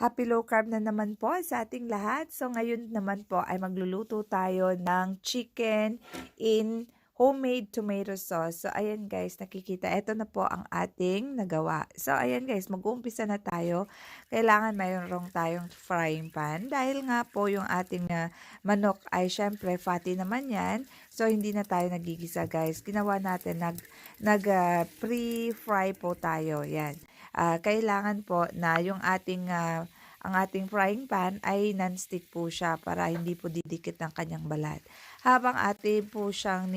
Happy low carb na naman po sa ating lahat. So ngayon naman po ay magluluto tayo ng chicken in homemade tomato sauce. So ayan guys, nakikita, ito na po ang ating nagawa. So ayan guys, mag-uumpisa na tayo. Kailangan mayroon tayong frying pan dahil nga po yung ating manok ay syempre fatty naman yan. So hindi na tayo nagigisa guys. Ginawa natin, pre-fry po tayo. Yan. Kailangan po na yung ang ating frying pan ay non-stick po siya para hindi po didikit ang kanyang balat. Habang ating po siyang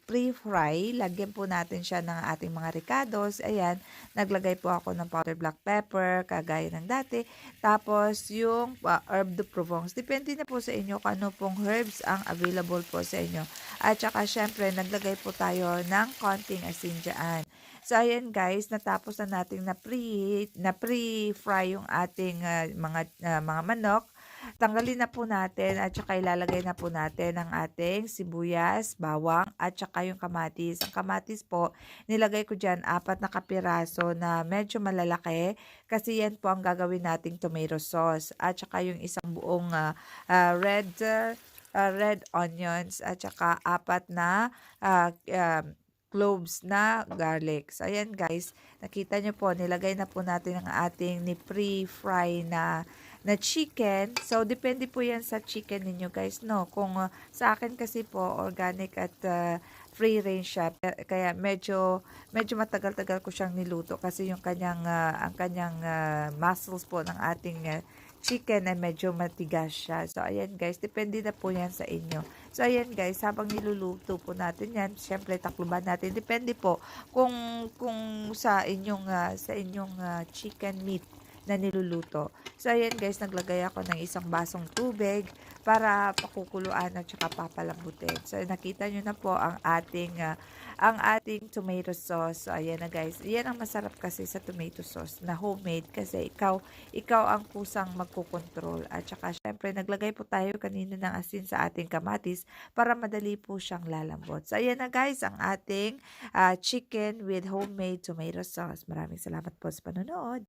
pre-fry, lagyan po natin siya ng ating mga ricados. Ayan, naglagay po ako ng powdered black pepper, kagaya ng dati. Tapos yung herb de Provence. Depende na po sa inyo kung ano pong herbs ang available po sa inyo. At saka syempre, naglagay po tayo ng konting asin dyan. So, ayan guys, natapos na natin na pre-fry yung ating mga manok. Tanggalin na po natin at saka ilalagay na po natin ang ating sibuyas, bawang at saka yung kamatis. Ang kamatis po, nilagay ko dyan 4 na kapiraso na medyo malalaki kasi yan po ang gagawin nating tomato sauce. At saka yung isang buong red onions at saka 4 na cloves na garlic. So, ayan guys, nakita nyo po, nilagay na po natin ang ating pre-fry na chicken. So, depende po yan sa chicken ninyo guys, no? Kung sa akin kasi po, organic at free range siya. Kaya medyo matagal-tagal ko siyang niluto kasi yung ang kanyang muscles po ng ating chicken ay medyo matigas siya. So, ayan guys, depende na po yan sa inyo. So, ayan guys, habang niluluto po natin yan, syempre takluban natin. Depende po kung sa inyong chicken meat na niluluto. So, ayan guys, naglagay ako ng isang basong tubig para pakukuluan at saka papalambutin. So, nakita nyo na po ang ating tomato sauce. So, ayan na guys. Yan ang masarap kasi sa tomato sauce na homemade kasi ikaw ang kusang magkukontrol. At saka, syempre, naglagay po tayo kanina ng asin sa ating kamatis para madali po siyang lalambot. So, ayan na guys, ang ating chicken with homemade tomato sauce. Maraming salamat po sa panonood.